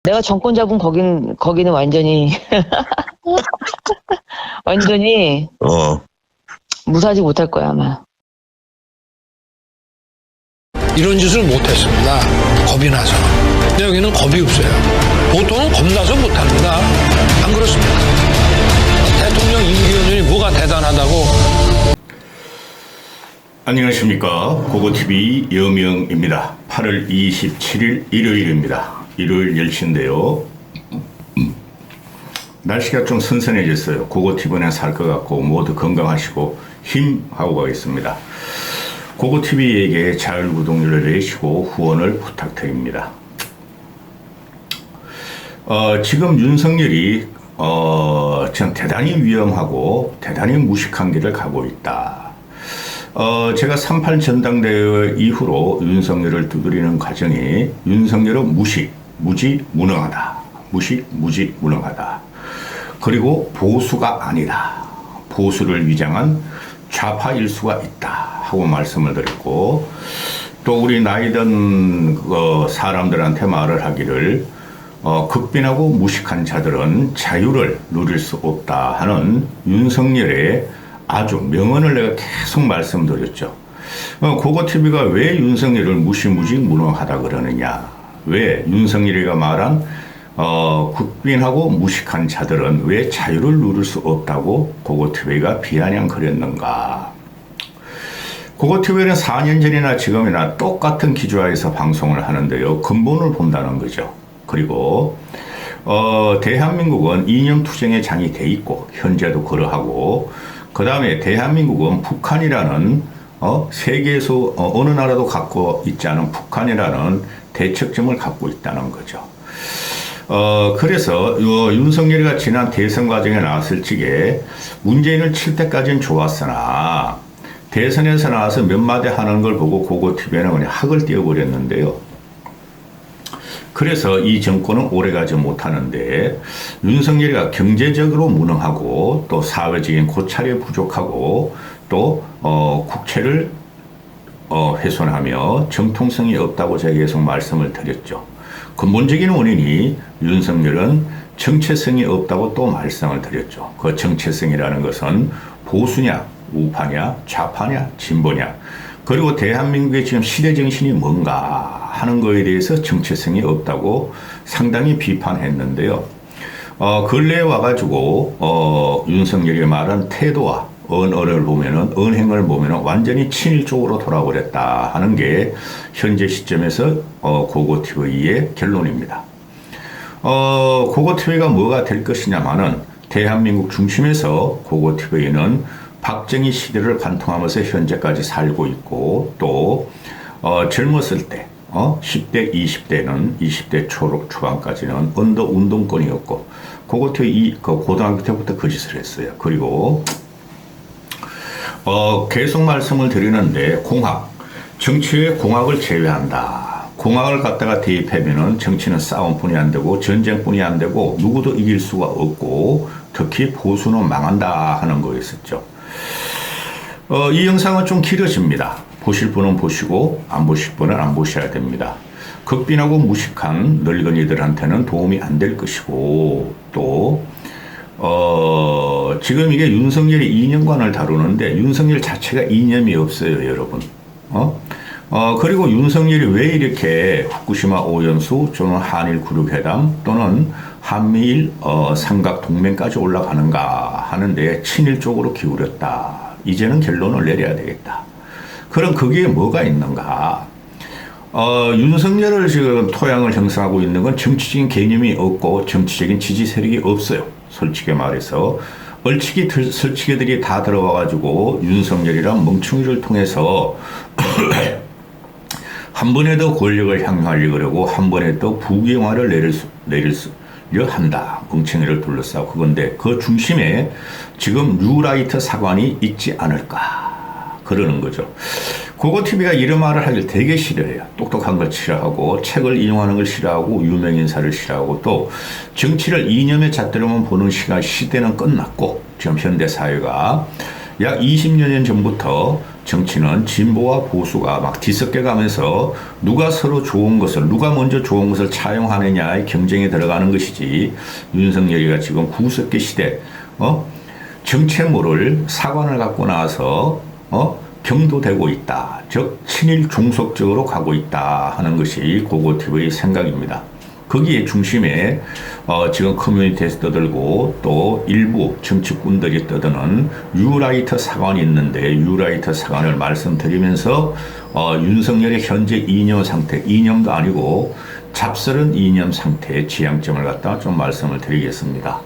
내가 정권 잡은 거기는 완전히 완전히 무사하지 못할 거야 아마. 이런 짓을 못했습니다. 겁이 나서. 근데 여기는 겁이 없어요. 보통은 겁나서 못합니다. 안 그렇습니까? 대통령 임기연이 뭐가 대단하다고. 안녕하십니까. 고고TV 여명입니다. 8월 27일 일요일입니다. 일요일 10시인데요. 날씨가 좀 선선해졌어요. 고고TV는 살 것 같고 모두 건강하시고 힘하고 가겠습니다. 고고TV에게 자율 구독률을 내시고 후원을 부탁드립니다. 지금 윤석열이 전 대단히 위험하고 대단히 무식한 길을 가고 있다. 제가 3.8 전당대회 이후로 윤석열을 두드리는 과정이 윤석열은 무지, 무능하다. 무지, 무능하다. 그리고 보수가 아니다. 보수를 위장한 좌파일 수가 있다. 하고 말씀을 드렸고, 또 우리 나이든 사람들한테 말을 하기를, 극빈하고 무식한 자들은 자유를 누릴 수 없다 하는 윤석열의 아주 명언을 내가 계속 말씀드렸죠. 고고TV가 왜 윤석열을 무지, 무능하다 그러느냐. 왜 윤석열이가 말한 국빈하고 무식한 자들은 왜 자유를 누릴 수 없다고 고고TV가 비아냥거렸는가. 고고TV는 4년 전이나 지금이나 똑같은 기조하에서 방송을 하는데요. 근본을 본다는 거죠. 그리고 대한민국은 이념투쟁의 장이 돼 있고 현재도 그러하고, 그 다음에 대한민국은 북한이라는 세계에서 어느 나라도 갖고 있지 않은 북한이라는 대척점을 갖고 있다는 거죠. 그래서 윤석열이가 지난 대선 과정에 나왔을 적에 문재인을 칠 때까지는 좋았으나 대선에서 나와서 몇 마디 하는 걸 보고 고고TV는 그냥 학을 띄워버렸는데요. 그래서 이 정권은 오래가지 못하는데, 윤석열이가 경제적으로 무능하고 또 사회적인 고찰이 부족하고 또 국채를 훼손하며 정통성이 없다고 제가 계속 말씀을 드렸죠. 근본적인 원인이 윤석열은 정체성이 없다고 또 말씀을 드렸죠. 그 정체성이라는 것은 보수냐, 우파냐, 좌파냐, 진보냐, 그리고 대한민국의 지금 시대정신이 뭔가 하는 거에 대해서 정체성이 없다고 상당히 비판했는데요. 근래에 와가지고 윤석열이 말한 태도와 언어를 보면은, 언행을 보면은 완전히 친일 쪽으로 돌아버렸다 하는 게 현재 시점에서 고고TV의 결론입니다. 고고TV가 뭐가 될 것이냐마는, 대한민국 중심에서 고고TV는 박정희 시대를 관통하면서 현재까지 살고 있고, 또 젊었을 때 10대, 20대 초반까지는 언더 운동권이었고, 고고TV 고등학교 때부터 그 짓을 했어요. 그리고 계속 말씀을 드리는데, 공학, 정치의 공학을 제외한다. 공학을 갖다가 대입하면은 정치는 싸움뿐이 안 되고 전쟁뿐이 안 되고 누구도 이길 수가 없고 특히 보수는 망한다 하는 거였었죠. 이 영상은 좀 길어집니다. 보실 분은 보시고 안 보실 분은 안 보셔야 됩니다. 극빈하고 무식한 늙은이들한테는 도움이 안 될 것이고, 또 지금 이게 윤석열의 이념관을 다루는데 윤석열 자체가 이념이 없어요, 여러분. 그리고 윤석열이 왜 이렇게 후쿠시마 오염수 또는 한일 구륙회담 또는 한미일 삼각 동맹까지 올라가는가 하는데 친일 쪽으로 기울였다. 이제는 결론을 내려야 되겠다. 그럼 거기에 뭐가 있는가? 윤석열을 지금 토양을 형성하고 있는 건 정치적인 개념이 없고 정치적인 지지 세력이 없어요. 솔직히 말해서 설치기들이 다 들어와가지고 윤석열이란 멍충이를 통해서 한 번에 더 권력을 향유하려고 그러고 한 번에 더 부귀영화를 내리려 한다. 멍충이를 둘러싸고. 그건데 그 중심에 지금 뉴라이트 사관이 있지 않을까 그러는 거죠. 고고TV가 이런 말을 하길 되게 싫어해요. 똑똑한 걸 싫어하고 책을 인용하는 걸 싫어하고 유명인사를 싫어하고 또 정치를 이념의 잣대로만 보는 시대는 끝났고, 지금 현대사회가 약 20여 년 전부터 정치는 진보와 보수가 막 뒤섞여 가면서 누가 서로 좋은 것을, 누가 먼저 좋은 것을 차용하느냐의 경쟁에 들어가는 것이지, 윤석열이가 지금 구석기 시대, 정체모를 사관을 갖고 나와서, 경도되고 있다. 즉, 친일 종속적으로 가고 있다 하는 것이 고고TV의 생각입니다. 거기에 중심에 지금 커뮤니티에서 떠들고 또 일부 정치꾼들이 떠드는 뉴라이트 사관이 있는데, 뉴라이트 사관을 말씀드리면서 윤석열의 현재 이념 상태, 이념도 아니고 잡스런 이념 상태의 지향점을 갖다 좀 말씀을 드리겠습니다.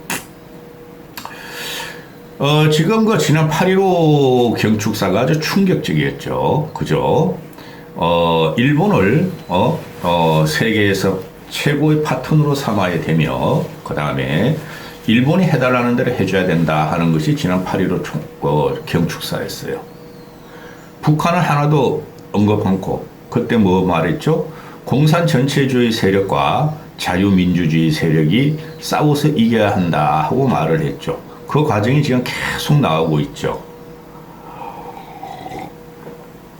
지금 그 지난 8.15 경축사가 아주 충격적이었죠. 그죠? 일본을 세계에서 최고의 파트너로 삼아야 되며, 그 다음에 일본이 해달라는 대로 해줘야 된다 하는 것이 지난 8.15 경축사였어요. 북한은 하나도 언급 않고, 그때 뭐 말했죠? 공산 전체주의 세력과 자유민주주의 세력이 싸워서 이겨야 한다 하고 말을 했죠. 그 과정이 지금 계속 나오고 있죠.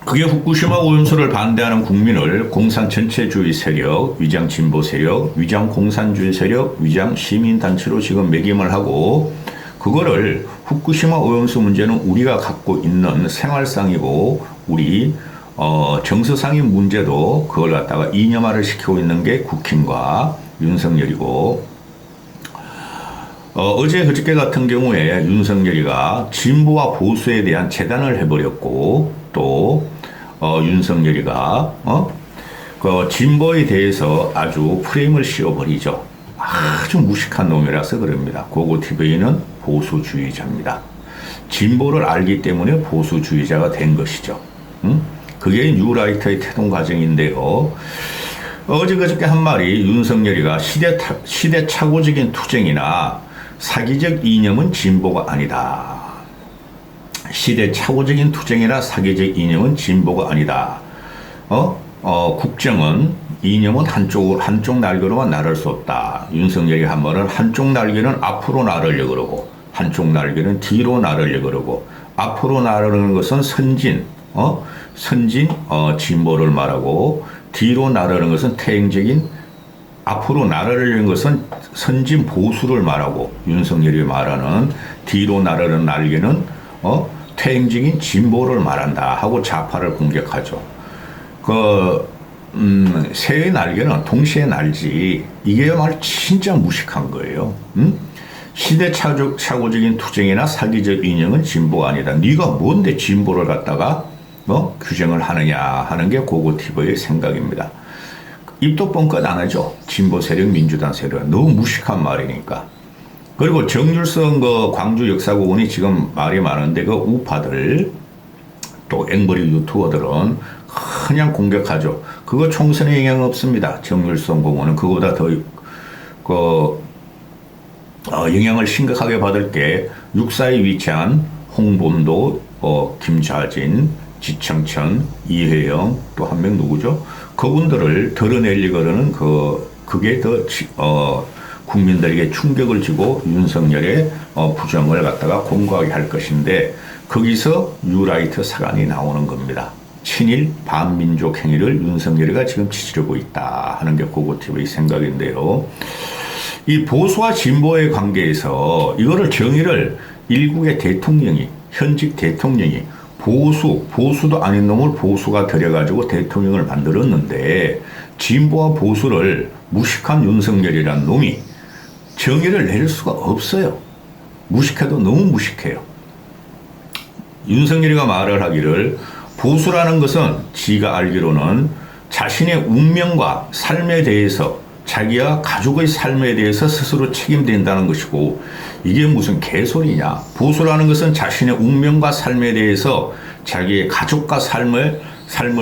그게 후쿠시마 오염수를 반대하는 국민을 공산 전체주의 세력, 위장 진보 세력, 위장 공산주의 세력, 위장 시민단체로 지금 매김을 하고, 그거를 후쿠시마 오염수 문제는 우리가 갖고 있는 생활상이고 우리 정서상의 문제도 그걸 갖다가 이념화를 시키고 있는 게 국힘과 윤석열이고, 어제 그저께 같은 경우에 윤석열이가 진보와 보수에 대한 재단을 해버렸고, 또 윤석열이가 그 진보에 대해서 아주 프레임을 씌워버리죠. 아주 무식한 놈이라서 그럽니다. 고고TV는 보수주의자입니다. 진보를 알기 때문에 보수주의자가 된 것이죠. 그게 뉴라이트의 태동 과정인데요. 어제 그저께 한 말이, 윤석열이가 시대착오적인 투쟁이나 사기적 이념은 진보가 아니다. 시대착오적인 투쟁이나 사기적 이념은 진보가 아니다. 국정은, 이념은 한쪽 날개로만 나를 수 없다. 윤석열이 한 말은 한쪽 날개는 앞으로 나르려 그러고, 한쪽 날개는 뒤로 나르려 그러고, 앞으로 나르는 것은 선진 진보를 말하고, 뒤로 나르는 것은 퇴행적인, 앞으로 나르려는 것은 선진 보수를 말하고, 윤석열이 말하는 뒤로 나르는 날개는 퇴행적인 진보를 말한다 하고 좌파를 공격하죠. 새의 날개는 동시에 날지, 이게야말로 진짜 무식한 거예요. 시대착오적인 투쟁이나 사기적 이념은 진보가 아니다. 네가 뭔데 진보를 갖다가 규정을 하느냐 하는 게 고고TV의 생각입니다. 입도 뻥끗 안 하죠. 진보 세력, 민주당 세력. 너무 무식한 말이니까. 그리고 정률성 그 광주 역사공원이 지금 말이 많은데, 그 우파들 또 앵벌이 유튜버들은 그냥 공격하죠. 그거 총선에 영향 없습니다. 정률성 공원은 그거보다 더 영향을 심각하게 받을 게 육사에 위치한 홍범도, 김좌진, 지청천, 이회영, 또 한 명 누구죠? 그분들을 드러내려고는 그게 더 국민들에게 충격을 주고 윤석열의 부정을 갖다가 공고하게 할 것인데, 거기서 뉴라이트 사관이 나오는 겁니다. 친일 반민족 행위를 윤석열이가 지금 지지하고 있다 하는 게 고고TV의 생각인데요. 이 보수와 진보의 관계에서 이거를 정의를 일국의 대통령이, 현직 대통령이 보수도 아닌 놈을 보수가 들여가지고 대통령을 만들었는데, 진보와 보수를 무식한 윤석열이라는 놈이 정의를 내릴 수가 없어요. 무식해도 너무 무식해요. 윤석열이가 말을 하기를, 보수라는 것은 지가 알기로는 자신의 운명과 삶에 대해서, 자기와 가족의 삶에 대해서 스스로 책임진다는 것이고, 이게 무슨 개소리냐. 보수라는 것은 자신의 운명과 삶에 대해서 자기의 가족과 삶을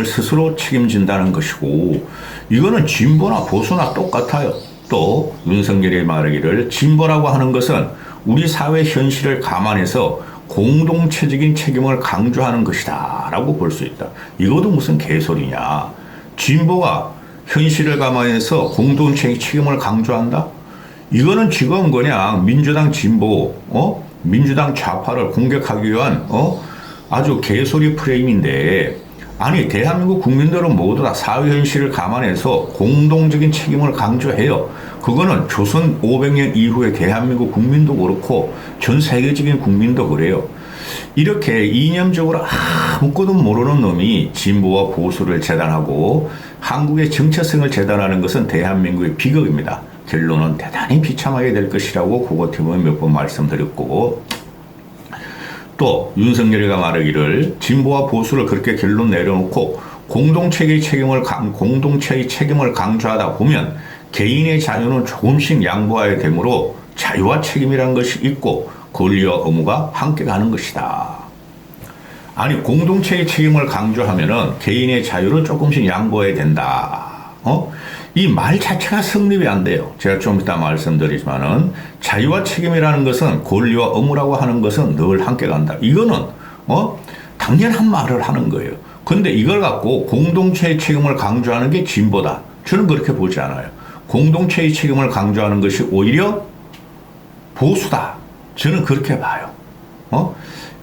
스스로 책임진다는 것이고, 이거는 진보나 보수나 똑같아요. 또 윤석열이 말하기를, 진보라고 하는 것은 우리 사회 현실을 감안해서 공동체적인 책임을 강조하는 것이다 라고 볼 수 있다. 이것도 무슨 개소리냐. 진보가 현실을 감안해서 공동체의 책임을 강조한다? 이거는 지금 그냥 민주당 진보, 민주당 좌파를 공격하기 위한 아주 개소리 프레임인데, 아니 대한민국 국민들은 모두 다 사회 현실을 감안해서 공동적인 책임을 강조해요. 그거는 조선 500년 이후의 대한민국 국민도 그렇고 전 세계적인 국민도 그래요. 이렇게 이념적으로 아무것도 모르는 놈이 진보와 보수를 재단하고 한국의 정체성을 재단하는 것은 대한민국의 비극입니다. 결론은 대단히 비참하게 될 것이라고 그것 때문에 몇 번 말씀드렸고, 또 윤석열이가 말하기를 진보와 보수를 그렇게 결론 내려놓고 공동체의 책임을 강조하다 보면 개인의 자유는 조금씩 양보해야 되므로 자유와 책임이라는 것이 있고 권리와 의무가 함께 가는 것이다. 아니 공동체의 책임을 강조하면은 개인의 자유를 조금씩 양보해야 된다. 이 말 자체가 성립이 안 돼요. 제가 좀 이따 말씀드리지만은 자유와 책임이라는 것은 권리와 의무라고 하는 것은 늘 함께 간다. 이거는 당연한 말을 하는 거예요. 근데 이걸 갖고 공동체의 책임을 강조하는 게 진보다. 저는 그렇게 보지 않아요. 공동체의 책임을 강조하는 것이 오히려 보수다. 저는 그렇게 봐요.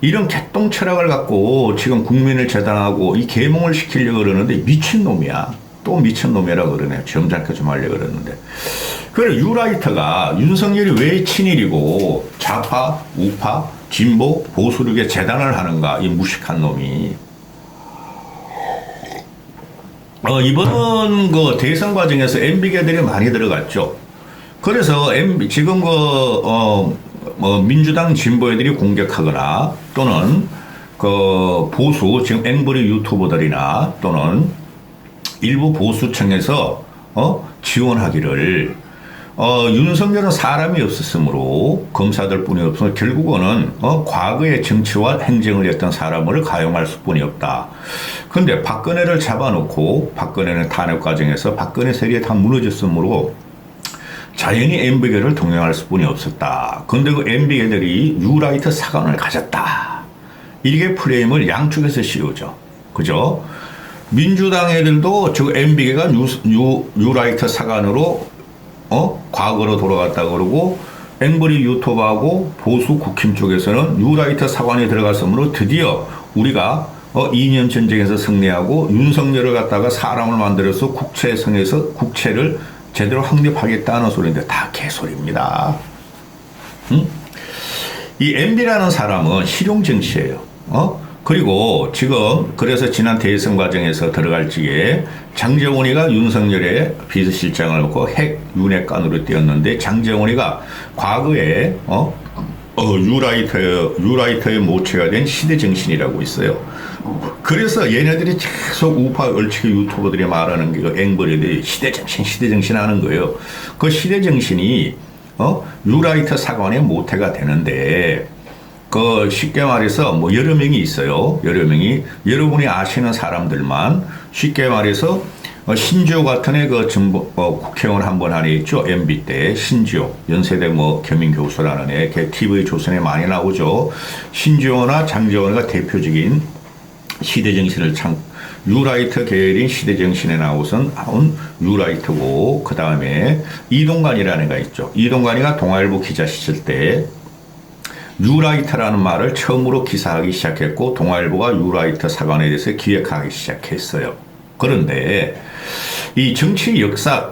이런 개똥 철학을 갖고 지금 국민을 재단하고 이 계몽을 시키려고 그러는데 미친놈이야. 또 미친놈이라 그러네요. 점잖게 좀 하려고 그러는데. 그래, 유라이터가 윤석열이 왜 친일이고 좌파, 우파, 진보, 보수력에 재단을 하는가, 이 무식한 놈이. 이번 그 대선 과정에서 MB계들이 많이 들어갔죠. 그래서 지금 민주당 진보 애들이 공격하거나 또는 그 보수, 지금 앵벌이 유튜버들이나 또는 일부 보수층에서 지원하기를 윤석열은 사람이 없었으므로 검사들 뿐이 없어서 결국은 과거의 정치와 행정을 했던 사람을 가용할 수뿐이 없다. 그런데 박근혜를 잡아놓고 박근혜는 탄핵 과정에서 박근혜 세력이 다 무너졌으므로 자연히 MB계를 동행할 수뿐이 없었다. 그런데 그 MB계들이 뉴라이트 사관을 가졌다. 이게 프레임을 양쪽에서 씌우죠. 그죠? 민주당 애들도 저 MB계가 뉴라이트 사관으로 과거로 돌아갔다 그러고, 앵벌이 유튜브하고 보수 국힘 쪽에서는 뉴라이트 사관에 들어갔으므로 드디어 우리가 이념 전쟁에서 승리하고 윤석열을 갖다가 사람을 만들어서 국채성에서 국채를 제대로 확립하겠다는 소리인데 다 개소리입니다. 이 MB라는 사람은 실용정치예요. 그리고 지금 그래서 지난 대선 과정에서 들어갈 적에 장제원이가 윤석열의 비서실장을 놓고 핵 윤핵관으로 뛰었는데, 장제원이가 과거에 유라이터의 모체가 된 시대정신이라고 있어요. 그래서 얘네들이 계속 우파 얼치기 유튜버들이 말하는 게 그 앵벌이들이 시대정신 하는 거예요. 그 시대정신이 유라이터 사관의 모태가 되는데, 그 쉽게 말해서 뭐 여러 명이 있어요. 여러 명이 여러분이 아시는 사람들만, 쉽게 말해서 신지호 같은 애 그 국회의원 한 번 안에 있죠. MB 때 신지호, 연세대 겸임 교수라는 애, 걔 TV 조선에 많이 나오죠. 신지호나 장제원이가 대표적인 시대정신을 유라이터 계열인 시대정신에 나온 유라이터고, 그 다음에 이동관이라는 애가 있죠. 이동관이가 동아일보 기자 시절 때 유라이터라는 말을 처음으로 기사하기 시작했고, 동아일보가 유라이터 사관에 대해서 기획하기 시작했어요. 그런데 이 정치 역사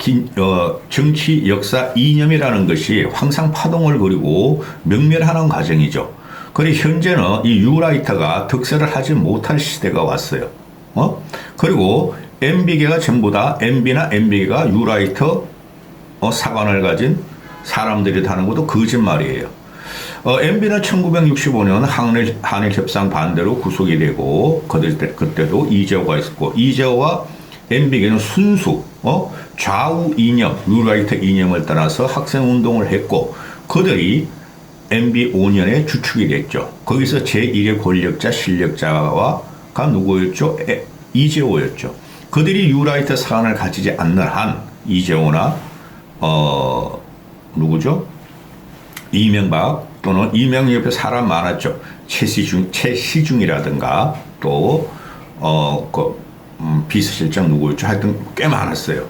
이념이라는 것이 항상 파동을 그리고 명멸하는 과정이죠. 그리고 현재는 이 유라이터가 득세를 하지 못할 시대가 왔어요. 그리고 MB계가 전부 다 MB나 MB계가 유라이터 사관을 가진 사람들이 다는 것도 거짓말이에요. MB는 1965년 한일 협상 반대로 구속이 되고, 그때도 이재호가 있었고, 이재호와 MB계는 순수 좌우 이념, 뉴라이터 이념을 따라서 학생 운동을 했고, 그들이 MB 5년의 주축이 됐죠. 거기서 제1의 권력자, 실력자가 누구였죠? 이재호였죠. 그들이 뉴라이터 사관을 가지지 않는 한 이재호나 누구죠? 이명박, 또는 이명박 옆에 사람 많았죠. 최시중이라든가 또 비서실장 누구였죠? 하여튼 꽤 많았어요.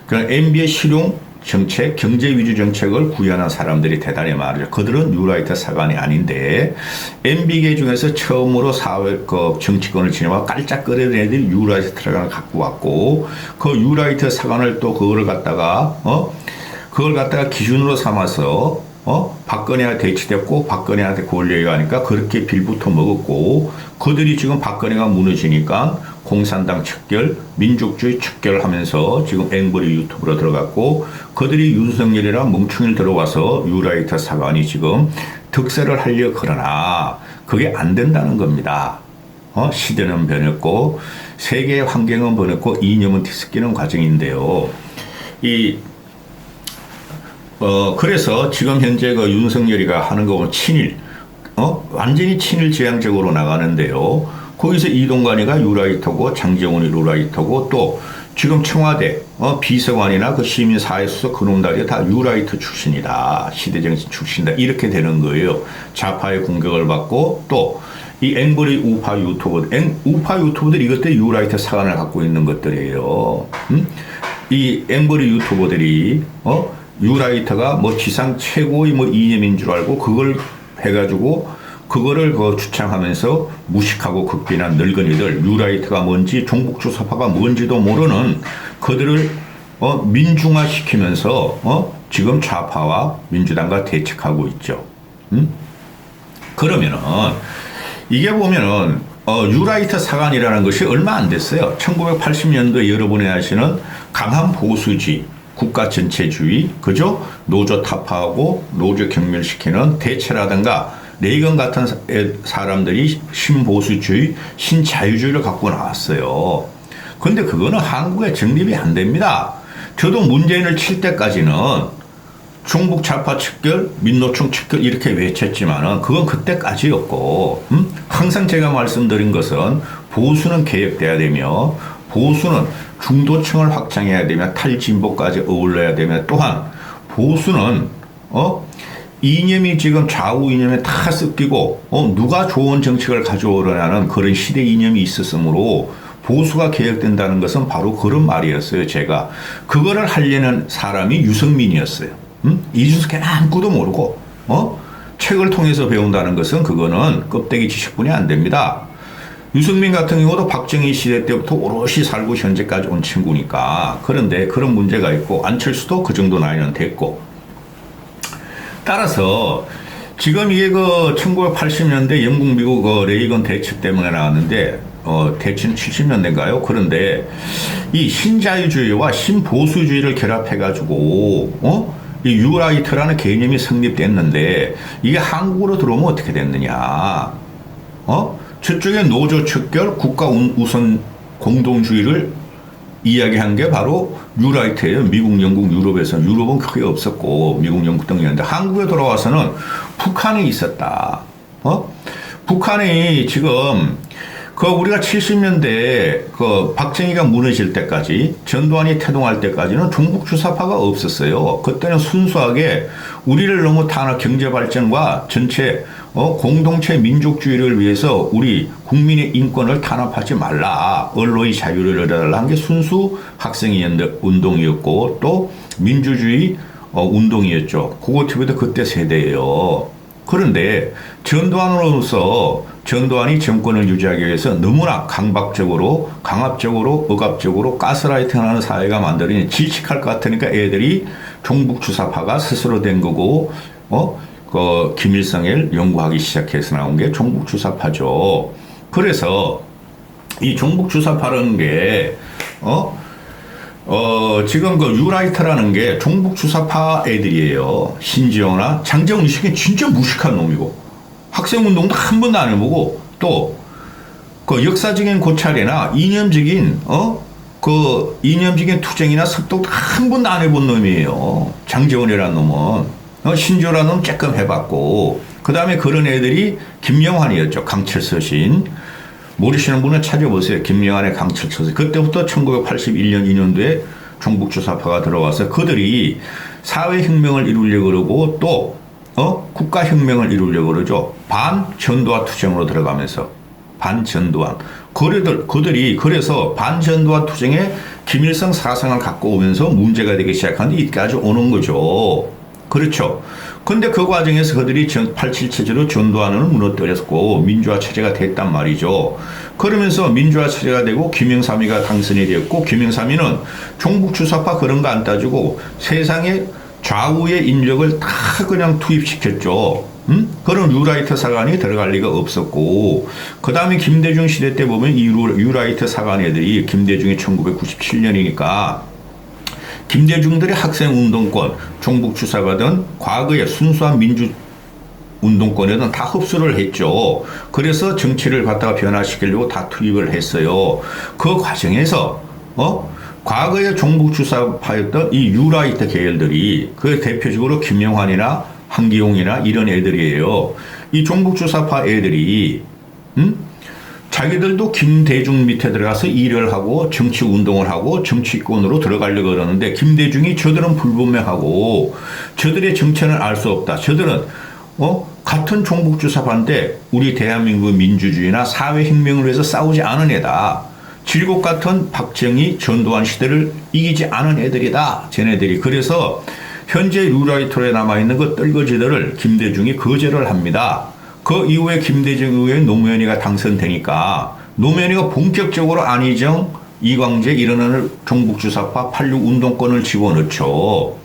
그냥 MB의 실용 정책, 경제 위주 정책을 구현한 사람들이 대단히 많아요. 그들은 뉴라이트 사관이 아닌데 MB계 중에서 처음으로 사회 정치권을 지내와 깔짝거리는 애들이 뉴라이트 사관을 갖고 왔고 그 뉴라이트 사관을 또 그걸 갖다가 기준으로 삼아서 박근혜가 대치됐고 박근혜한테 권력이 가니까 그렇게 빌부터 먹었고 그들이 지금 박근혜가 무너지니까 공산당 척결, 민족주의 척결하면서 지금 앵벌이 유튜브로 들어갔고 그들이 윤석열이랑 멍충이를 들어와서 뉴라이트 사관이 지금 득세를 하려 그러나 그게 안 된다는 겁니다. 시대는 변했고 세계의 환경은 변했고 이념은 뒤섞이는 과정인데요. 그래서 지금 현재 그 윤석열이가 하는 거 보면 친일, 완전히 친일 지향적으로 나가는데요. 거기서 이동관이가 뉴라이터고 장정훈이 뉴라이터고 또 지금 청와대 비서관이나 그 시민사회수석 그놈들이 다 뉴라이터 출신이다. 시대정신 출신이다. 이렇게 되는 거예요. 좌파의 공격을 받고 또 이 앵벌이 우파 유튜버들 이것들이 뉴라이터 사관을 갖고 있는 것들이에요. 이 앵벌이 유튜버들이 뉴라이터가 뭐 지상 최고의 뭐 이념인 줄 알고 그걸 해가지고 그거를 주창하면서 무식하고 극빈한 늙은이들 뉴라이트가 뭔지 종북주사파가 뭔지도 모르는 그들을 민중화시키면서 지금 좌파와 민주당과 대척하고 있죠. 그러면은 이게 보면은 뉴라이트 사관이라는 것이 얼마 안 됐어요. 1980년도에 여러분이 아시는 강한 보수주의 국가 전체주의, 그죠? 노조 타파하고 노조 경멸시키는 대체라든가 레이건 같은 사람들이 신보수주의, 신자유주의를 갖고 나왔어요. 근데 그거는 한국에 정립이 안 됩니다. 저도 문재인을 칠 때까지는 중북 좌파 척결, 민노총 척결 이렇게 외쳤지만은 그건 그때까지였고, 항상 제가 말씀드린 것은 보수는 개혁돼야 되며 보수는 중도층을 확장해야 되며 탈진보까지 어울려야 되며 또한 보수는 이념이 지금 좌우 이념에 다 섞이고 누가 좋은 정책을 가져오려는 그런 시대 이념이 있었으므로 보수가 개혁된다는 것은 바로 그런 말이었어요. 제가 그거를 하려는 사람이 유승민이었어요. 이준석에는 아무것도 모르고 책을 통해서 배운다는 것은 그거는 껍데기 지식뿐이 안 됩니다. 유승민 같은 경우도 박정희 시대 때부터 오롯이 살고 현재까지 온 친구니까. 그런데 그런 문제가 있고 안철수도 그 정도 나이는 됐고. 따라서 지금 이게 1980년대 영국 미국 레이건 대책 때문에 나왔는데 대체는 70년대인가요? 그런데 이 신자유주의와 신보수주의를 결합해가지고 이 뉴라이트라는 개념이 성립됐는데 이게 한국으로 들어오면 어떻게 됐느냐? 저쪽에 노조 척결, 국가 우선 공동주의를 이야기한 게 바로 뉴라이트예요. 미국, 영국, 유럽에서는. 유럽은 크게 없었고 미국, 영국 등이었는데 한국에 돌아와서는 북한이 있었다. 북한이 지금 우리가 70년대 박정희가 무너질 때까지 전두환이 태동할 때까지는 종북주사파가 없었어요. 그때는 순수하게 우리를 너무 탄압 경제 발전과 전체 공동체 민족주의를 위해서 우리 국민의 인권을 탄압하지 말라. 언론의 자유를 얻어달라 한 게 순수 학생의 운동이었고 또 민주주의 운동이었죠. 그것부터 그때 세대예요. 그런데 전두환이 정권을 유지하기 위해서 너무나 강박적으로, 강압적으로, 억압적으로 가스라이팅하는 사회가 만들어진 질식할 것 같으니까 애들이 종북주사파가 스스로 된 거고, 김일성을 연구하기 시작해서 나온 게 종북주사파죠. 그래서 이 종북주사파라는 게, 지금 뉴라이트라는 게 종북주사파 애들이에요. 신지호나 장정훈 씨가 진짜 무식한 놈이고, 학생운동도 한 번도 안 해보고, 또, 역사적인 고찰이나 이념적인 투쟁이나 습독도 한 번도 안 해본 놈이에요. 장재원이라는 놈은. 신조라는 놈 조금 해봤고, 그 다음에 그런 애들이 김영환이었죠. 강철서신. 모르시는 분은 찾아보세요. 김영환의 강철서신. 그때부터 1981년, 2년도에 종북주사파가 들어와서 그들이 사회혁명을 이루려고 그러고 또, 국가혁명을 이루려고 그러죠. 반전두환 투쟁으로 들어가면서. 반전두환. 그들이 그래서 반전두환 투쟁에 김일성 사상을 갖고 오면서 문제가 되기 시작하는데 이때까지 오는 거죠. 그렇죠. 근데 그 과정에서 그들이 87 체제로 전두환을 무너뜨렸고 민주화 체제가 됐단 말이죠. 그러면서 민주화 체제가 되고 김영삼이가 당선이 되었고 김영삼이는 종북주사파 그런 거 안 따지고 세상의 좌우의 인력을 다 그냥 투입시켰죠. 그런 유라이트 사관이 들어갈 리가 없었고 그 다음에 김대중 시대 때 보면 이 유라이트 사관 애들이 김대중이 1997년이니까 김대중들의 학생운동권, 종북주사가든 과거의 순수한 민주운동권에는 다 흡수를 했죠. 그래서 정치를 갖다가 변화시키려고 다 투입을 했어요. 그 과정에서 과거의 종북주사파였던 이 유라이트 계열들이 그 대표적으로 김영환이나 한기용이나 이런 애들이에요. 이 종북주사파 애들이 자기들도 김대중 밑에 들어가서 일을 하고 정치 운동을 하고 정치권으로 들어가려고 그러는데 김대중이 저들은 불분명하고 저들의 정체는 알 수 없다. 저들은 같은 종북주사파인데 우리 대한민국 민주주의나 사회혁명을 위해서 싸우지 않은 애다. 질곡 같은 박정희 전두환 시대를 이기지 않은 애들이다. 쟤네들이. 그래서 현재 유라이터에 남아있는 그 떨거지들을 김대중이 거절을 합니다. 그 이후에 김대중 이후에 노무현이가 당선되니까 노무현이가 본격적으로 안희정, 이광재 이런 종북주사파 86 운동권을 집어넣죠.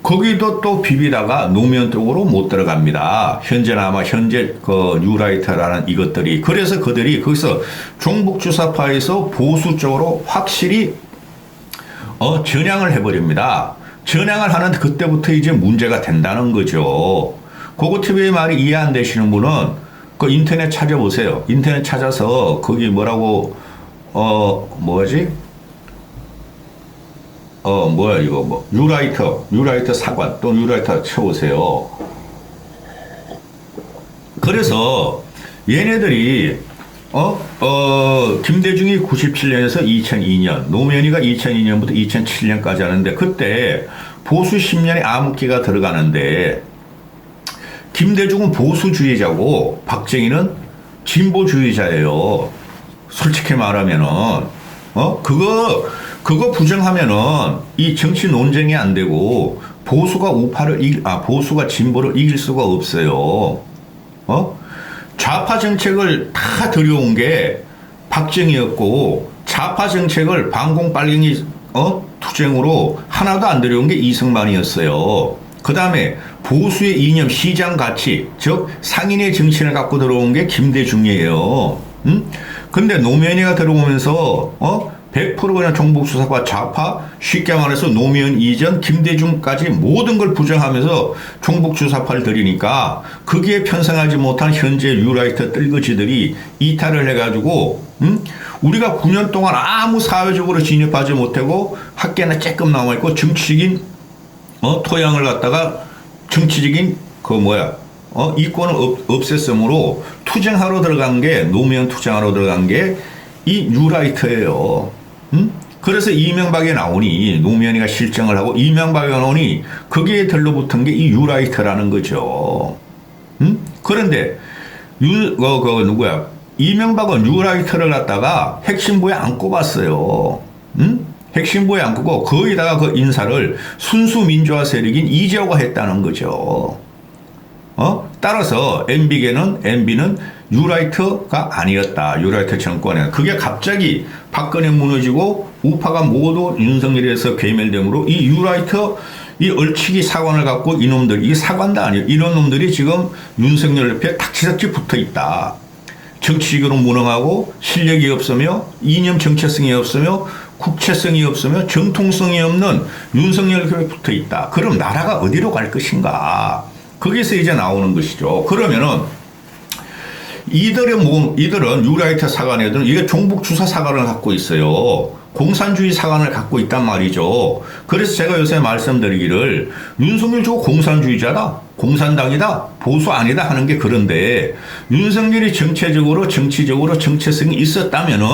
거기도 또 비비다가 노무현 쪽으로 못 들어갑니다. 현재 그 뉴라이터라는 이것들이. 그래서 그들이 거기서 종북주사파에서 보수 쪽으로 확실히 전향을 해버립니다. 전향을 하는 그때부터 이제 문제가 된다는 거죠. 고고TV의 말이 이해 안 되시는 분은 그 인터넷 찾아보세요. 인터넷 찾아서 거기 뭐라고 유라이터 사관 또는 유라이터 쳐보세요. 그래서 얘네들이 김대중이 97년에서 2002년, 노무현이가 2002년부터 2007년까지 하는데 그때 보수 10년의 암흑기가 들어가는데 김대중은 보수주의자고 박정희는 진보주의자예요. 솔직히 말하면은 그거 부정하면은 이 정치 논쟁이 안 되고 보수가 진보를 이길 수가 없어요. 좌파 정책을 다 들여온 게 박정희였고 좌파 정책을 반공빨갱이 투쟁으로 하나도 안 들여온 게 이승만이었어요. 그 다음에 보수의 이념, 시장 가치, 즉 상인의 정신을 갖고 들어온 게 김대중이에요. 근데 노무현이가 들어오면서 100% 그냥 종북주사파 좌파, 쉽게 말해서 노무현 이전 김대중까지 모든 걸 부정하면서 종북주사파를 들이니까 거기에 편성하지 못한 현재 유라이트 뜰거지들이 이탈을 해가지고 우리가 9년 동안 아무 사회적으로 진입하지 못하고 학계나 조금 남아있고 정치적인 토양을 갖다가 정치적인 이권을 없앴으므로 투쟁하러 들어간 게 노무현 투쟁하러 들어간 게 이 뉴라이트예요. 그래서 이명박이 나오니 노무현이가 실정을 하고 이명박이 나오니 거기에 들러붙은 게 이 뉴라이트라는 거죠. 그런데 이명박은 뉴라이트를 갖다가 핵심부에 안 꼽았어요. 핵심부에 안 꼽고 거기다가 그 인사를 순수 민주화 세력인 이재호가 했다는 거죠. 따라서 MB는 뉴라이트가 아니었다. 뉴라이트 정권에. 그게 갑자기 박근혜 무너지고 우파가 모두 윤석열에서 괴멸됨으로 이 뉴라이트 이 얼치기 사관을 갖고 이놈들, 이 사관도 아니에요. 이런 놈들이 지금 윤석열 옆에 탁치석지 붙어 있다. 정치적으로 무능하고 실력이 없으며 이념 정체성이 없으며 국채성이 없으며 정통성이 없는 윤석열 옆에 붙어 있다. 그럼 나라가 어디로 갈 것인가? 거기서 이제 나오는 것이죠. 그러면은 이들은 유라이트 사관애들은 이게 종북주사 사관을 갖고 있어요. 공산주의 사관을 갖고 있단 말이죠. 그래서 제가 요새 말씀드리기를 윤석열 저거 공산주의자다, 공산당이다, 보수 아니다 하는 게 그런데 윤석열이 정치적으로 정체성이 있었다면은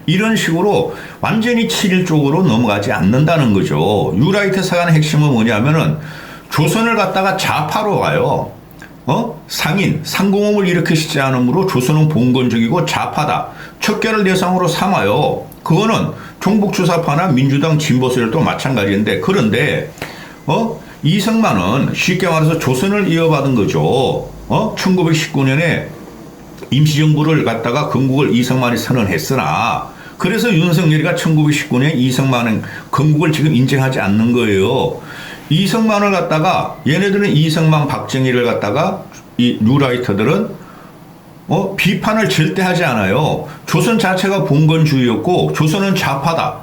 이런 식으로 완전히 7일 쪽으로 넘어가지 않는다는 거죠. 유라이트 사관의 핵심은 뭐냐면은 조선을 갖다가 좌파로 가요. 상공업을 일으키시지 않으므로 조선은 봉건적이고 좌파다. 척결을 대상으로 삼아요. 그거는 종북주사파나 민주당 진보세력도 마찬가지인데, 그런데 이승만은 쉽게 말해서 조선을 이어받은 거죠. 1919년에 임시정부를 갖다가 건국을 이승만이 선언했으나, 그래서 윤석열이가 1919년에 이승만은 건국을 지금 인정하지 않는 거예요. 이승만을 갖다가, 얘네들은 이승만 박정희를 갖다가 이 뉴라이터들은 비판을 절대 하지 않아요. 조선 자체가 봉건주의였고 조선은 좌파다.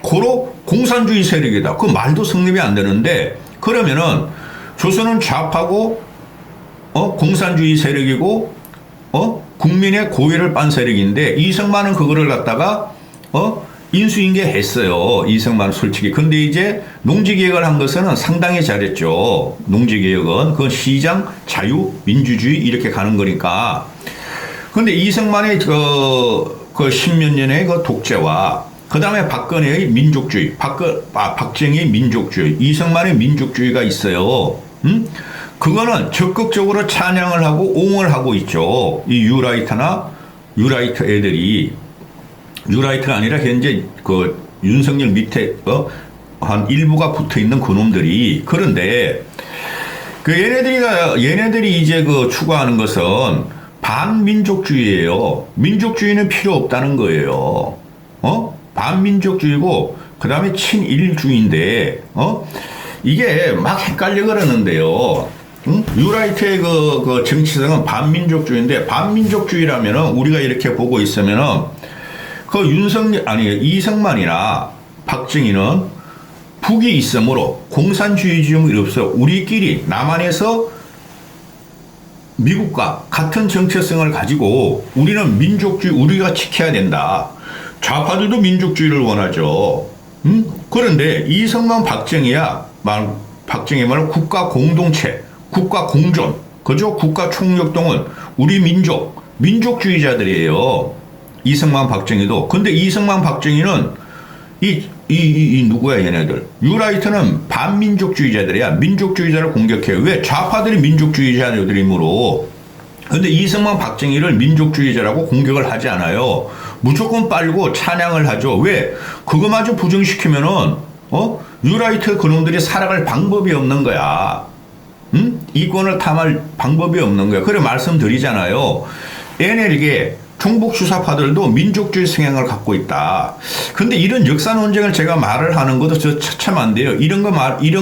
고로 공산주의 세력이다. 그 말도 성립이 안 되는데, 그러면은 조선은 좌파고 공산주의 세력이고 국민의 고의를 빤 세력인데, 이승만은 그거를 갖다가 인수인계했어요. 이승만은 솔직히. 근데 이제 농지개혁을 한 것은 상당히 잘했죠. 농지개혁은 그건 시장 자유 민주주의 이렇게 가는 거니까. 근데 이승만의 그 십몇 년의 그 독재와 그 다음에 박근혜의 민족주의, 박정희의 민족주의, 이승만의 민족주의가 있어요. 그거는 적극적으로 찬양을 하고 옹을 하고 있죠. 이 유라이터 애들이. 유라이트가 아니라 현재 그 윤석열 밑에 한 일부가 붙어 있는 그놈들이. 그런데 그 얘네들이 이제 그 추구하는 것은 반민족주의예요. 민족주의는 필요 없다는 거예요. 반민족주의고 그다음에 친일주의인데 이게 막 헷갈려 그러는데요. 유라이트의 그 정치성은 반민족주의인데, 반민족주의라면은 우리가 이렇게 보고 있으면은 그 이승만이나 박정희는 북이 있으므로 공산주의즘이 없어 우리끼리 남한에서 미국과 같은 정체성을 가지고 우리는 민족주의 우리가 지켜야 된다. 좌파들도 민족주의를 원하죠. 그런데 이승만 박정희 말은 국가 공동체, 국가 공존, 그죠? 국가 총력동은 우리 민족주의자들이에요. 이승만 박정희도. 근데 이승만 박정희는 누구야 얘네들. 유라이트는 반민족주의자들이야. 민족주의자를 공격해요. 왜? 좌파들이 민족주의자들이므로. 근데 이승만 박정희를 민족주의자라고 공격을 하지 않아요. 무조건 빨고 찬양을 하죠. 왜? 그거마저 부정시키면은 유라이트 그놈들이 살아갈 방법이 없는 거야. 이권을 탐할 방법이 없는 거야. 그래 말씀드리잖아요. 얘네에게 종북주사파들도 민족주의 성향을 갖고 있다. 근데 이런 역사 논쟁을 제가 말을 하는 것도 저 처참한데요. 이런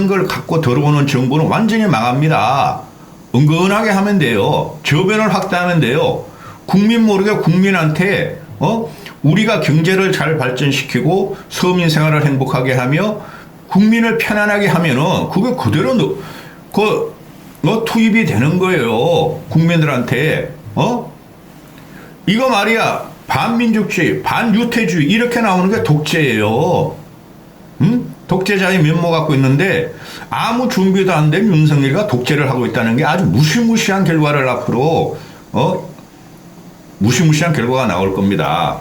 걸 갖고 들어오는 정부는 완전히 망합니다. 은근하게 하면 돼요. 저변을 확대하면 돼요. 국민 모르게 국민한테 우리가 경제를 잘 발전시키고 서민 생활을 행복하게 하며 국민을 편안하게 하면은 그게 그대로 투입이 되는 거예요. 국민들한테. 이거 말이야. 반민족주의, 반유태주의 이렇게 나오는 게 독재예요. 독재자의 면모 갖고 있는데 아무 준비도 안 된 윤석열이가 독재를 하고 있다는 게 아주 무시무시한 결과를 앞으로 무시무시한 결과가 나올 겁니다.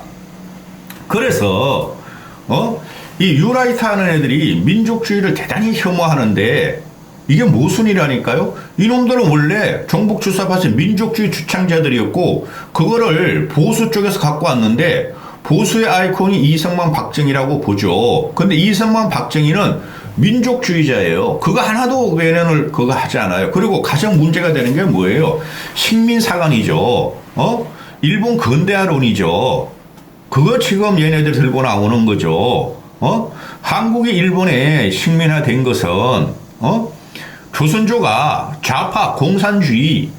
그래서 이 유라이트 하는 애들이 민족주의를 대단히 혐오하는데 이게 무슨 일이라니까요? 이놈들은 원래 종북주사파에서 민족주의 주창자들이었고 그거를 보수 쪽에서 갖고 왔는데 보수의 아이콘이 이승만 박정희라고 보죠. 근데 이승만 박정희는 민족주의자예요. 그거 하나도 얘네는 그거 하지 않아요. 그리고 가장 문제가 되는 게 뭐예요? 식민사관이죠. 일본 근대화론이죠. 그거 지금 얘네들 들고 나오는 거죠. 한국이 일본에 식민화된 것은 조선조가 좌파 공산주의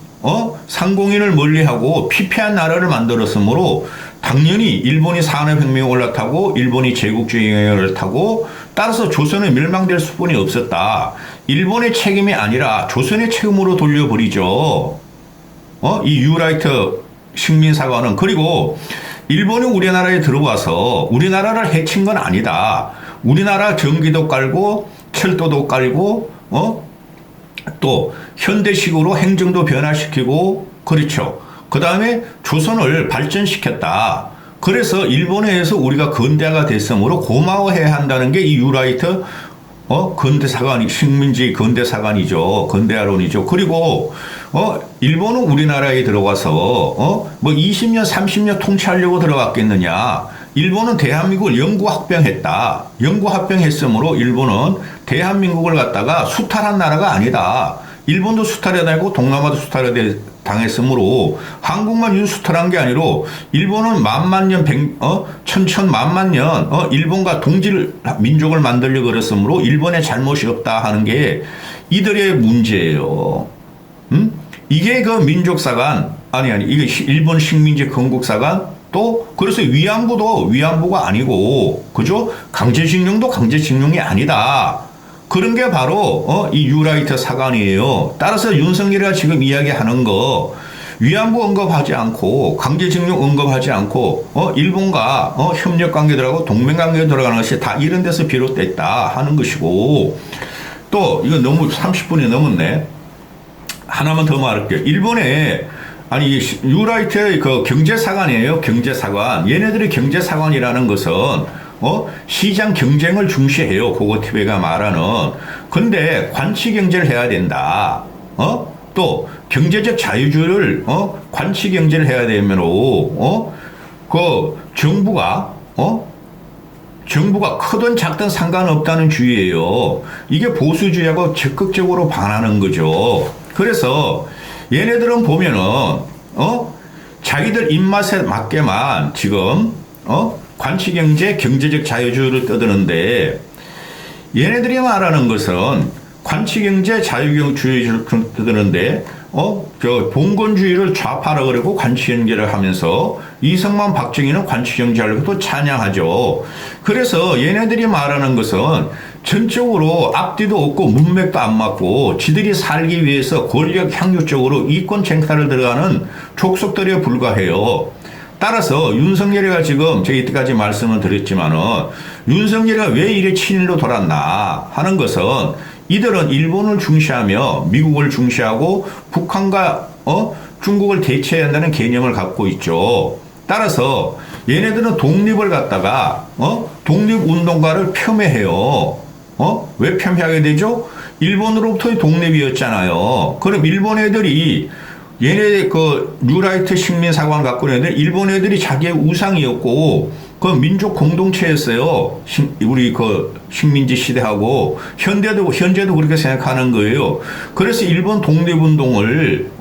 상공인을 멀리하고 피폐한 나라를 만들었으므로 당연히 일본이 산업혁명에 올라타고 일본이 제국주의에 올라타고 따라서 조선은 멸망될 수뿐이 없었다. 일본의 책임이 아니라 조선의 책임으로 돌려버리죠. 이 유라이트 식민사관은. 그리고 일본이 우리나라에 들어와서 우리나라를 해친 건 아니다. 우리나라 전기도 깔고 철도도 깔고 또 현대식으로 행정도 변화시키고 그렇죠. 그 다음에 조선을 발전시켰다. 그래서 일본에 의해서 우리가 근대화가 됐으므로 고마워해야 한다는 게 이 유라이트 근대사관, 식민지 근대사관이죠. 근대화론이죠. 그리고, 일본은 우리나라에 들어가서, 뭐 20년, 30년 통치하려고 들어갔겠느냐. 일본은 대한민국을 영구합병했다. 영구합병했으므로 일본은 대한민국을 갖다가 수탈한 나라가 아니다. 일본도 수탈해 당했고 동남아도 수탈해 당했으므로 한국만 유수탈한 게 아니로 일본은 만만년, 천천만만년 일본과 동질 민족을 만들려고 그랬으므로 일본의 잘못이 없다 하는 게 이들의 문제예요. 이게 그 민족사관 이게 일본 식민지 건국사관 또 그래서 위안부도 위안부가 아니고 그죠? 강제징용도 강제징용이 아니다. 그런 게 바로 이 뉴라이트 사관이에요. 따라서 윤석열이가 지금 이야기하는 거 위안부 언급하지 않고 강제징용 언급하지 않고 일본과 협력관계들하고 동맹관계에 들어가는 것이 다 이런 데서 비롯됐다 하는 것이고 또 이거 너무 30분이 넘었네. 하나만 더 말할게요. 일본에 뉴라이트의 그 경제사관이에요. 경제사관. 얘네들이 경제사관이라는 것은 시장 경쟁을 중시해요. 고고티베가 말하는. 근데 관치 경제를 해야 된다. 또 경제적 자유주의를 관치 경제를 해야 되면로 그 정부가 크든 작든 상관없다는 주의예요. 이게 보수주의하고 적극적으로 반하는 거죠. 그래서 얘네들은 보면은 자기들 입맛에 맞게만 지금 관치경제, 경제적 자유주의를 떠드는데 얘네들이 말하는 것은 관치경제, 자유주의를 떠드는데 봉건주의를 좌파라 그러고 관치경제를 하면서 이승만, 박정희는 관치경제하려고 또 찬양하죠. 그래서 얘네들이 말하는 것은 전적으로 앞뒤도 없고 문맥도 안 맞고 지들이 살기 위해서 권력 향유 쪽으로 이권 쟁탈을 들어가는 족속들에 불과해요. 따라서 윤석열이가 지금 제가 이때까지 말씀을 드렸지만은 윤석열이가 왜 이래 친일로 돌았나 하는 것은 이들은 일본을 중시하며 미국을 중시하고 북한과 중국을 대체해야 한다는 개념을 갖고 있죠. 따라서 얘네들은 독립을 갖다가 독립운동가를 폄훼해요. 왜 폄훼하게 되죠? 일본으로부터의 독립이었잖아요. 그럼 일본 애들이 얘네 그 뉴라이트 식민사관 갖고 있는 애들 일본 애들이 자기의 우상이었고 그 민족 공동체였어요. 우리 그 식민지 시대하고 현재도 그렇게 생각하는 거예요. 그래서 일본 독립운동을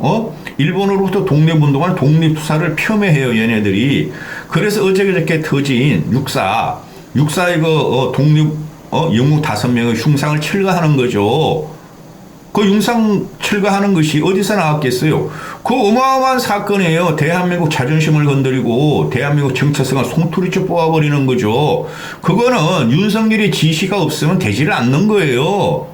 일본으로부터 독립운동을 독립투사를 폄훼해요. 얘네들이. 그래서 어저께 터진 육사의 그 독립 영웅 5명의 흉상을 철거하는 거죠. 그 흉상 철거하는 것이 어디서 나왔겠어요? 그 어마어마한 사건이에요. 대한민국 자존심을 건드리고 대한민국 정체성을 송두리째 뽑아버리는 거죠. 그거는 윤석열의 지시가 없으면 되지를 않는 거예요.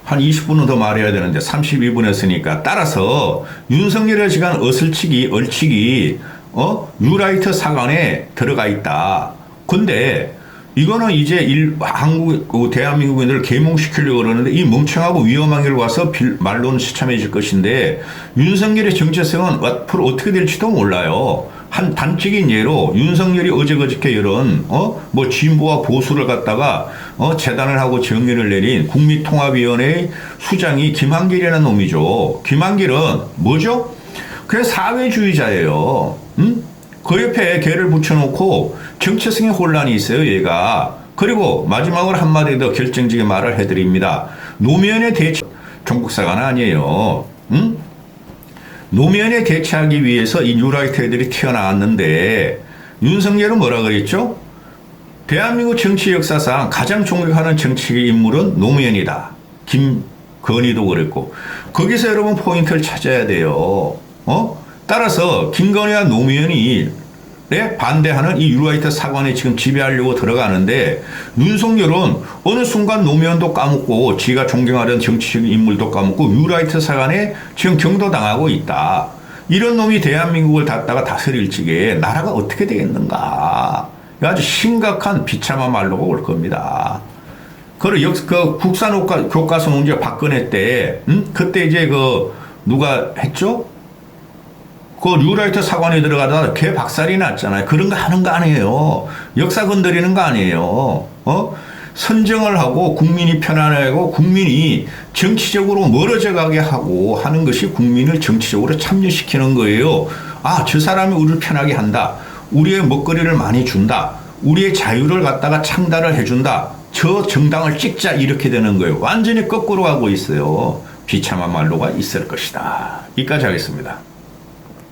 한 20분은 더 말해야 되는데 32분 했으니까 따라서 윤석열의 시간 얼치기 뉴라이트 사관에 들어가 있다. 근데 이거는 이제 대한민국인들을 계몽시키려고 그러는데 이 멍청하고 위험한 길을 와서 말로는 시참해질 것인데 윤석열의 정체성은 앞으로 어떻게 될지도 몰라요. 한 단적인 예로 윤석열이 어저께 이런 뭐 진보와 보수를 갖다가 재단을 하고 정의를 내린 국민통합위원회의 수장이 김한길이라는 놈이죠. 김한길은 뭐죠? 그냥 사회주의자예요. 그 옆에 걔를 붙여놓고 정체성의 혼란이 있어요, 얘가. 그리고 마지막으로 한마디 더 결정적인 말을 해드립니다. 노무현에 대체, 종국사관은 아니에요. 노무현에 대체하기 위해서 이 뉴라이트 애들이 태어나왔는데, 윤석열은 뭐라 그랬죠? 대한민국 정치 역사상 가장 존경하는 정치 인물은 노무현이다. 김건희도 그랬고. 거기서 여러분 포인트를 찾아야 돼요. 따라서 김건희와 노무현이 반대하는 이 뉴라이트 사관에 지금 지배하려고 들어가는데 윤석열은 어느 순간 노무현도 까먹고 지가 존경하던 정치적 인물도 까먹고 뉴라이트 사관에 지금 경도당하고 있다. 이런 놈이 대한민국을 갖다가 다스릴 적에 나라가 어떻게 되겠는가. 아주 심각한 비참한 말로가 올 겁니다. 그리고 그 국산 교과서 문제 박근혜 때 그때 이제 누가 했죠? 그 뉴라이트 사관에 들어가다 개 박살이 났잖아요. 그런 거 하는 거 아니에요. 역사 건드리는 거 아니에요. 선정을 하고 국민이 편안하고 국민이 정치적으로 멀어져 가게 하고 하는 것이 국민을 정치적으로 참여시키는 거예요. 아, 저 사람이 우리를 편하게 한다. 우리의 먹거리를 많이 준다. 우리의 자유를 갖다가 창달을 해준다. 저 정당을 찍자 이렇게 되는 거예요. 완전히 거꾸로 가고 있어요. 비참한 말로가 있을 것이다. 여기까지 하겠습니다.